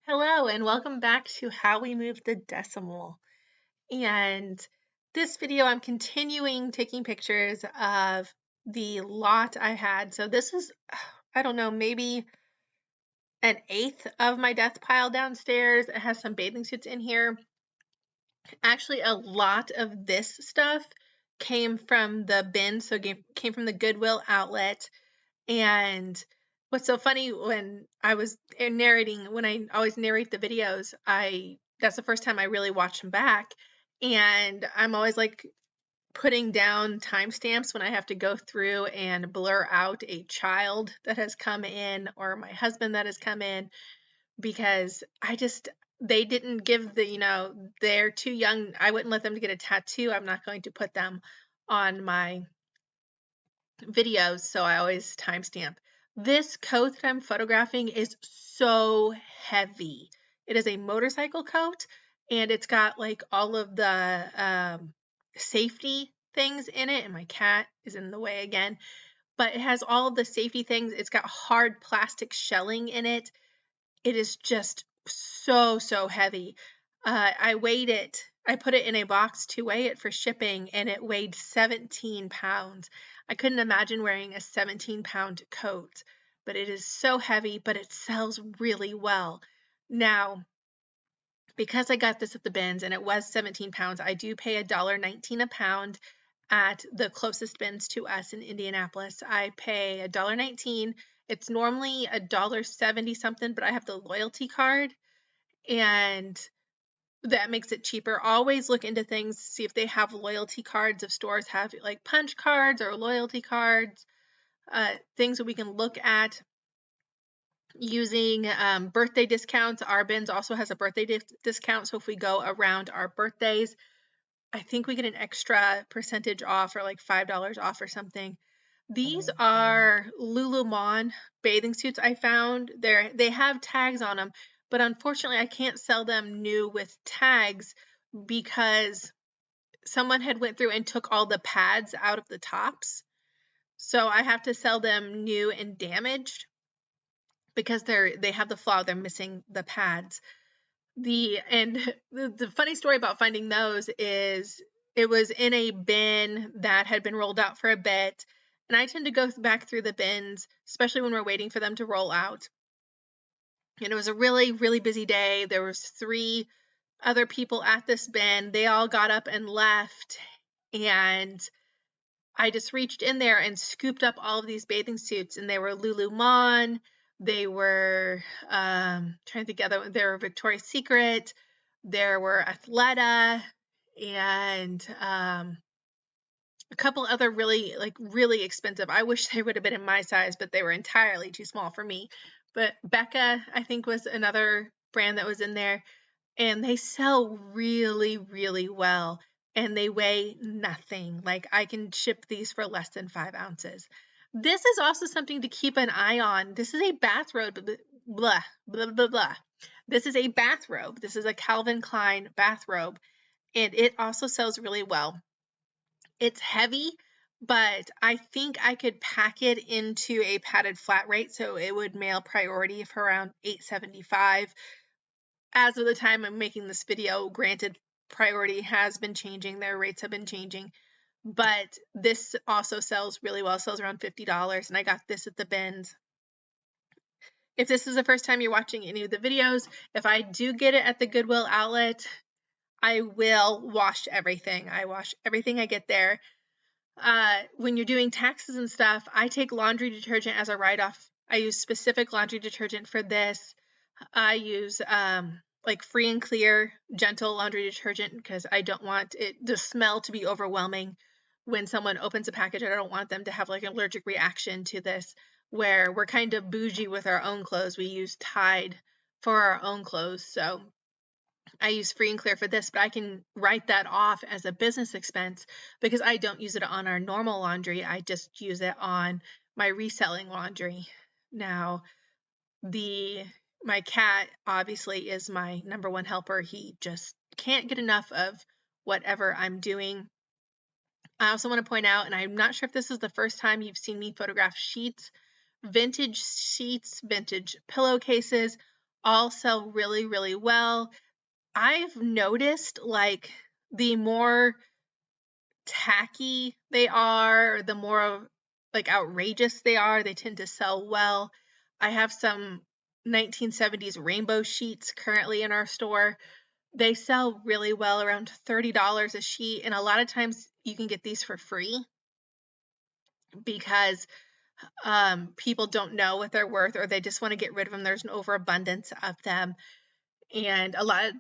Hello, and welcome back to How We Move the Decimal. And this video, I'm continuing taking pictures of the lot I had. So this is, I don't know, maybe an eighth of my death pile downstairs. It has some bathing suits in here. Actually, a lot of this stuff came from the bin, so came from the Goodwill outlet. And what's so funny when I was narrating, when I always narrate the videos, that's the first time I really watch them back. And I'm always like putting down timestamps when I have to go through and blur out a child that has come in or my husband that has come in because they didn't give they're too young. I wouldn't let them get a tattoo. I'm not going to put them on my videos, so I always timestamp. This coat that I'm photographing is so heavy. It is a motorcycle coat, and it's got like all of the safety things in it, and my cat is in the way again. But it has all of the safety things. It's got hard plastic shelling in it. It is just so heavy. I weighed it. I put it in a box to weigh it for shipping, and it weighed 17 pounds. I couldn't imagine wearing a 17-pound coat, but it is so heavy, but it sells really well. Now, because I got this at the bins and it was 17 pounds, I do pay $1.19 a pound at the closest bins to us in Indianapolis. I pay $1.19. It's normally $1.70 something, but I have the loyalty card and that makes it cheaper. Always look into things, see if they have loyalty cards, if stores have like punch cards or loyalty cards, things that we can look at using birthday discounts. Our bins also has a birthday discount, so if we go around our birthdays, I think we get an extra percentage off or like $5 off or something. These are Lululemon bathing suits I found. They have tags on them, but unfortunately I can't sell them new with tags because someone had went through and took all the pads out of the tops. So I have to sell them new and damaged because they have the flaw, they're missing the pads. The funny story about finding those is it was in a bin that had been rolled out for a bit, and I tend to go back through the bins, especially when we're waiting for them to roll out. And it was a really busy day. There was 3 other people at this bin. They all got up and left, and I just reached in there and scooped up all of these bathing suits, and they were Lululemon. They were trying to think together. They were Victoria's Secret. There were Athleta, and a couple other really expensive. I wish they would have been in my size, but they were entirely too small for me. But Becca, I think, was another brand that was in there, and they sell really well, and they weigh nothing. Like I can ship these for less than 5 ounces. This is also something to keep an eye on. This is a bathrobe, blah, blah, blah, blah. This is a bathrobe. This is a Calvin Klein bathrobe, and it also sells really well. It's heavy, but I think I could pack it into a padded flat rate, so it would mail priority for around $8.75. As of the time I'm making this video, granted, priority has been changing, their rates have been changing, but this also sells really well, sells around $50, and I got this at the bins. If this is the first time you're watching any of the videos, if I do get it at the Goodwill outlet, I will wash everything. I wash everything I get there. When you're doing taxes and stuff, I take laundry detergent as a write-off. I use specific laundry detergent for this. I use like free and clear gentle laundry detergent because I don't want the smell to be overwhelming when someone opens a package. I don't want them to have like an allergic reaction to this, where we're kind of bougie with our own clothes. We use Tide for our own clothes, so I use free and clear for this, but I can write that off as a business expense because I don't use it on our normal laundry. I just use it on my reselling laundry. Now, my cat obviously is my number one helper. He just can't get enough of whatever I'm doing. I also want to point out, and I'm not sure if this is the first time you've seen me photograph sheets, vintage pillowcases, all sell really, really well. I've noticed like the more tacky they are, the more like outrageous they are, they tend to sell well. I have some 1970s rainbow sheets currently in our store. They sell really well, around $30 a sheet, and a lot of times you can get these for free because people don't know what they're worth, or they just want to get rid of them. There's an overabundance of them, and a lot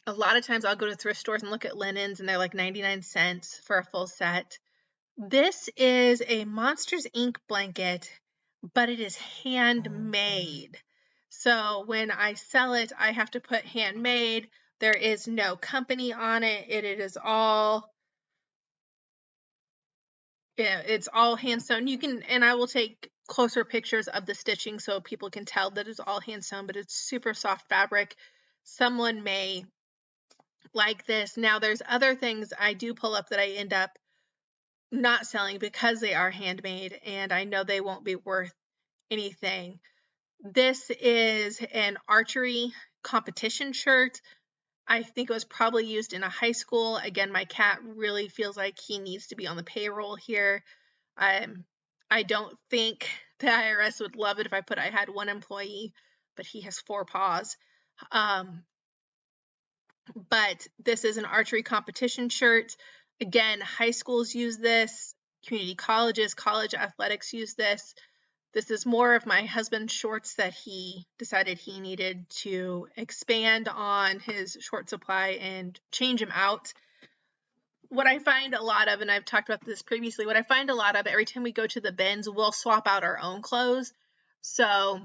of times I'll go to thrift stores and look at linens, and they're like 99 cents for a full set. This is a Monsters Inc. blanket, but it is handmade. So when I sell it, I have to put handmade. There is no company on it. It is all, yeah, it's all hand sewn. You can, and I will take closer pictures of the stitching so people can tell that it's all hand sewn, but it's super soft fabric. Someone may like this. Now there's other things I do pull up that I end up not selling because they are handmade and I know they won't be worth anything. This is an archery competition shirt. I think it was probably used in a high school. Again, my cat really feels like he needs to be on the payroll here. I don't think the IRS would love it if I had one employee, but he has 4 paws. But this is an archery competition shirt. Again, high schools use this, community colleges, college athletics use this. This is more of my husband's shorts that he decided he needed to expand on his short supply and change them out. What I find a lot of, and I've talked about this previously, what I find a lot of every time we go to the bins, we'll swap out our own clothes. So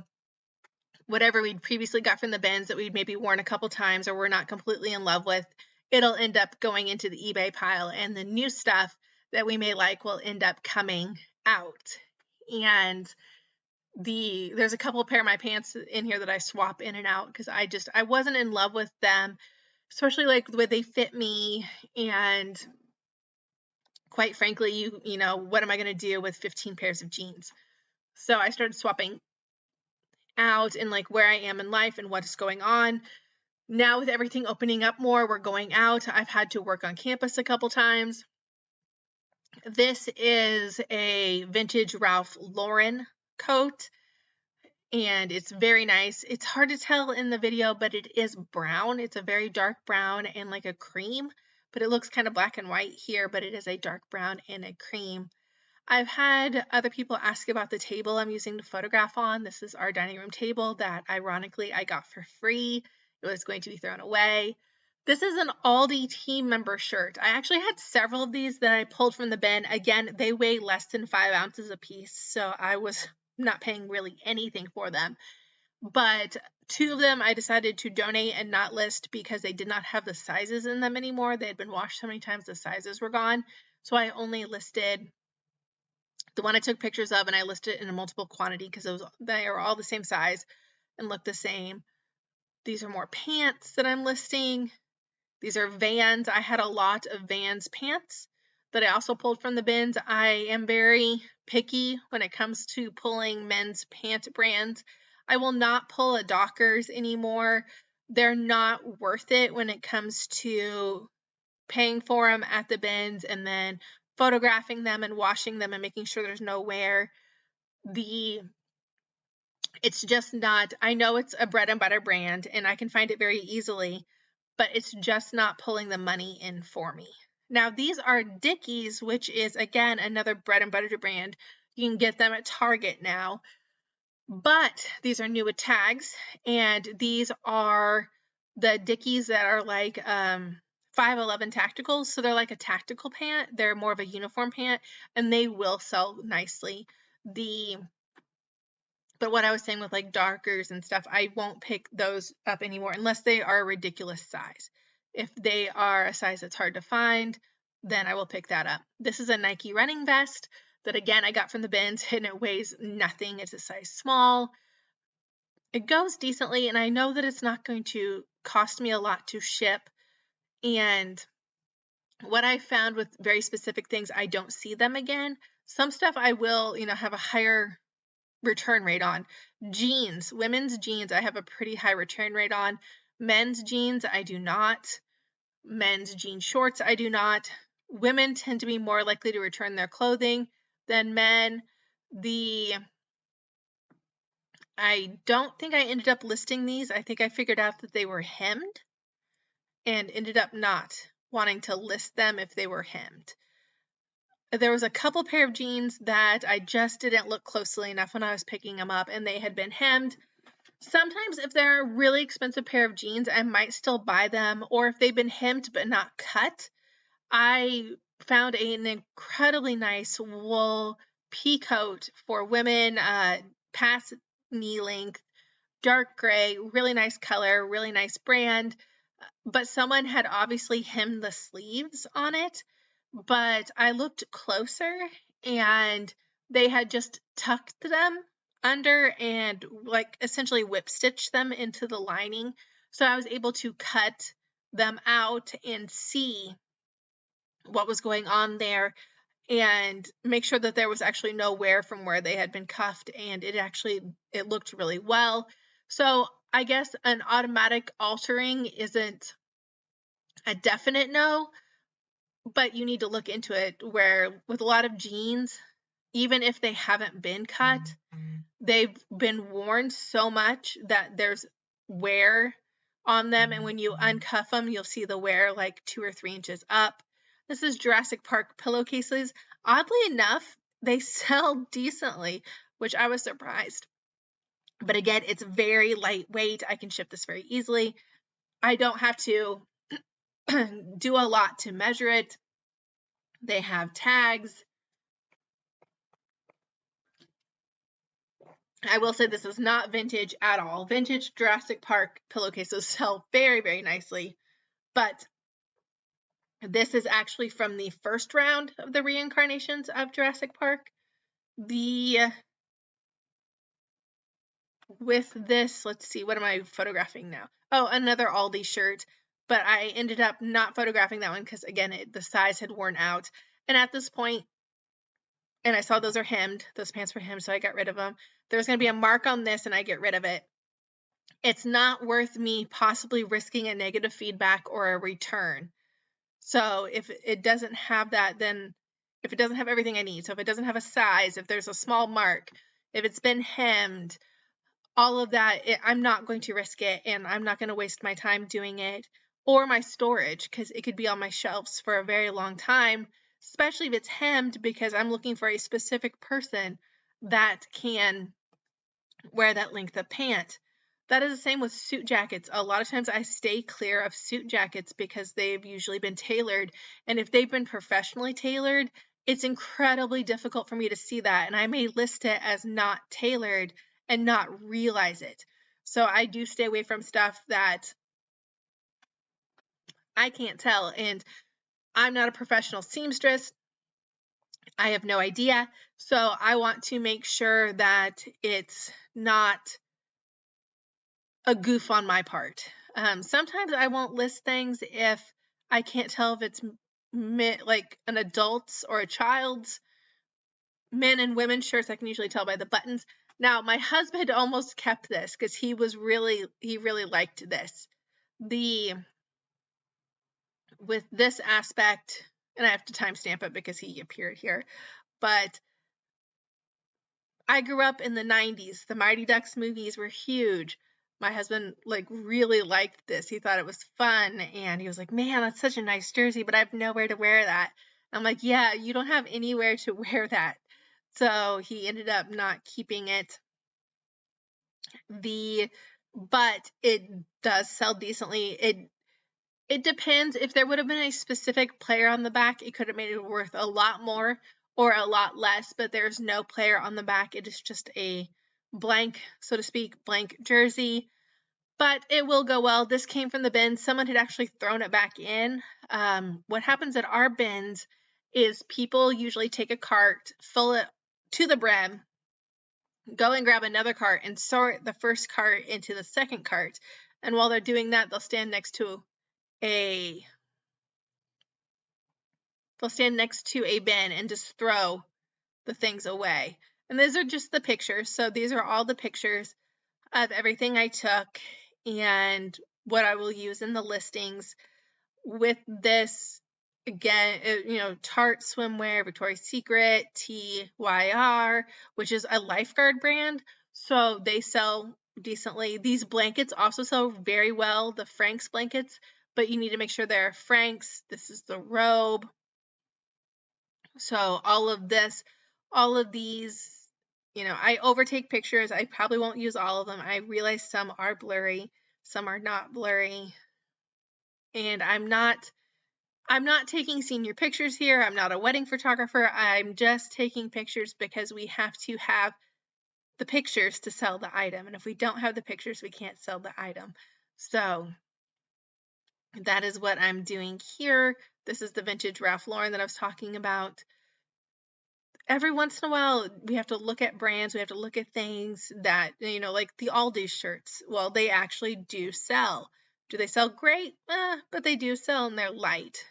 whatever we'd previously got from the bins that we'd maybe worn a couple times or we're not completely in love with, it'll end up going into the eBay pile, and the new stuff that we may like will end up coming out. And there's a couple pair of my pants in here that I swap in and out because I wasn't in love with them, especially like the way they fit me. And quite frankly, you know, what am I going to do with 15 pairs of jeans? So I started swapping out and like where I am in life and what's going on. Now with everything opening up more, we're going out. I've had to work on campus a couple times. This is a vintage Ralph Lauren coat, and it's very nice. It's hard to tell in the video, but it is brown. It's a very dark brown and like a cream, but it looks kind of black and white here, but it is a dark brown and a cream. I've had other people ask about the table I'm using to photograph on. This is our dining room table that ironically I got for free. It was going to be thrown away. This is an Aldi team member shirt. I actually had several of these that I pulled from the bin. Again, they weigh less than 5 ounces a piece, so I was not paying really anything for them. But 2 of them I decided to donate and not list because they did not have the sizes in them anymore. They had been washed so many times the sizes were gone. So I only listed the one I took pictures of, and I listed it in a multiple quantity because they are all the same size and look the same. These are more pants that I'm listing. These are Vans. I had a lot of Vans pants that I also pulled from the bins. I am very picky when it comes to pulling men's pant brands. I will not pull a Dockers anymore. They're not worth it when it comes to paying for them at the bins and then photographing them and washing them and making sure there's no wear. It's just not, I know it's a bread and butter brand and I can find it very easily, but it's just not pulling the money in for me. Now, these are Dickies, which is, again, another bread and butter brand. You can get them at Target now, but these are new with tags, and these are the Dickies that are like 511 tacticals, so they're like a tactical pant. They're more of a uniform pant, and they will sell nicely. But what I was saying with like Dockers and stuff, I won't pick those up anymore unless they are a ridiculous size. If they are a size that's hard to find, then I will pick that up. This is a Nike running vest that, again, I got from the bins, and it weighs nothing. It's a size small. It goes decently, and I know that it's not going to cost me a lot to ship. And what I found with very specific things, I don't see them again. Some stuff I will, have a higher return rate on. Jeans, women's jeans, I have a pretty high return rate on. Men's jeans, I do not. Men's jean shorts, I do not. Women tend to be more likely to return their clothing than men. I don't think I ended up listing these. I think I figured out that they were hemmed and ended up not wanting to list them if they were hemmed. There was a couple pair of jeans that I just didn't look closely enough when I was picking them up, and they had been hemmed. Sometimes if they're a really expensive pair of jeans, I might still buy them, or if they've been hemmed but not cut. I found an incredibly nice wool pea coat for women, past knee length, dark gray, really nice color, really nice brand, but someone had obviously hemmed the sleeves on it, but I looked closer and they had just tucked them under and like essentially whip stitched them into the lining. So I was able to cut them out and see what was going on there and make sure that there was actually no wear from where they had been cuffed, and it looked really well. So I guess an automatic altering isn't a definite no, but you need to look into it, where with a lot of jeans, even if they haven't been cut, they've been worn so much that there's wear on them, and when you uncuff them, you'll see the wear like 2 or 3 inches up. This is Jurassic Park pillowcases. Oddly enough, they sell decently, which I was surprised. But again, it's very lightweight. I can ship this very easily. I don't have to do a lot to measure it. They have tags. I will say this is not vintage at all. Vintage Jurassic Park pillowcases sell very, very nicely, but this is actually from the first round of the reincarnations of Jurassic Park. With this, let's see, what am I photographing now? Oh, another Aldi shirt, but I ended up not photographing that one because, again, the size had worn out. And at this point, and I saw those are hemmed, those pants were hemmed, so I got rid of them. There's going to be a mark on this, and I get rid of it. It's not worth me possibly risking a negative feedback or a return. So if it doesn't have that, then if it doesn't have everything I need, so if it doesn't have a size, if there's a small mark, if it's been hemmed, all of that, I'm not going to risk it, and I'm not going to waste my time doing it or my storage, because it could be on my shelves for a very long time, especially if it's hemmed, because I'm looking for a specific person that can wear that length of pant. That is the same with suit jackets. A lot of times I stay clear of suit jackets because they've usually been tailored, and if they've been professionally tailored, it's incredibly difficult for me to see that, and I may list it as not tailored and not realize it. So I do stay away from stuff that I can't tell, and I'm not a professional seamstress. I have no idea. So I want to make sure that it's not a goof on my part. Sometimes I won't list things if I can't tell if it's like an adult's or a child's. Men and women's shirts, I can usually tell by the buttons. Now, my husband almost kept this because he really liked this. With this aspect, and I have to timestamp it because he appeared here, but I grew up in the 90s. The Mighty Ducks movies were huge. My husband really liked this. He thought it was fun, and he was like, man, that's such a nice jersey, but I have nowhere to wear that. I'm like, yeah, you don't have anywhere to wear that. So he ended up not keeping it. But it does sell decently. It depends. If there would have been a specific player on the back, it could have made it worth a lot more or a lot less, but there's no player on the back. It is just a blank, so to speak, blank jersey. But it will go well. This came from the bin. Someone had actually thrown it back in. What happens at our bins is people usually take a cart, fill it to the brim, go and grab another cart and sort the first cart into the second cart. And while they're doing that, they'll stand next to a bin and just throw the things away. And these are just the pictures. So these are all the pictures of everything I took and what I will use in the listings. With this, again, Tarte swimwear, Victoria's Secret, TYR, which is a lifeguard brand. So they sell decently. These blankets also sell very well, the Frank's blankets, but you need to make sure they're Frank's. This is the robe. So all of these, I overtake pictures. I probably won't use all of them. I realize some are blurry, some are not blurry. And I'm not taking senior pictures here. I'm not a wedding photographer. I'm just taking pictures because we have to have the pictures to sell the item. And if we don't have the pictures, we can't sell the item. So that is what I'm doing here. This is the vintage Ralph Lauren that I was talking about. Every once in a while, we have to look at brands. We have to look at things that, like the Aldi shirts. Well, they actually do sell. Do they sell great? But they do sell and they're light.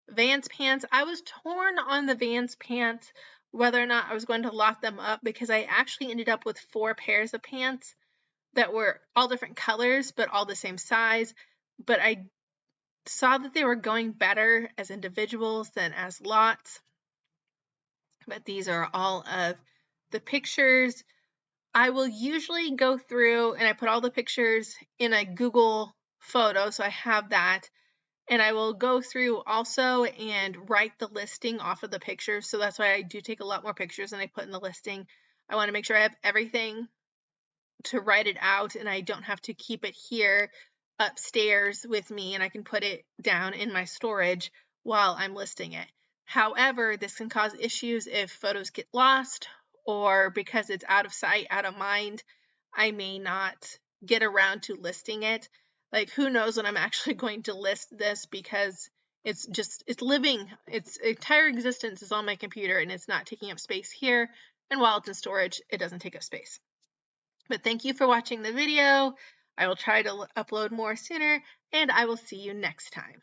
Vans pants. I was torn on the Vans pants, whether or not I was going to lock them up, because I actually ended up with 4 pairs of pants that were all different colors, but all the same size. But I saw that they were going better as individuals than as lots. But these are all of the pictures. I will usually go through and I put all the pictures in a Google photo, so I have that. And I will go through also and write the listing off of the pictures. So that's why I do take a lot more pictures than I put in the listing. I want to make sure I have everything to write it out and I don't have to keep it here upstairs with me, and I can put it down in my storage while I'm listing it. However, this can cause issues if photos get lost, or because it's out of sight, out of mind, I may not get around to listing it. Like, who knows when I'm actually going to list this, because it's living, its entire existence is on my computer and it's not taking up space here. And while it's in storage, it doesn't take up space. But thank you for watching the video. I will try to upload more sooner, and I will see you next time.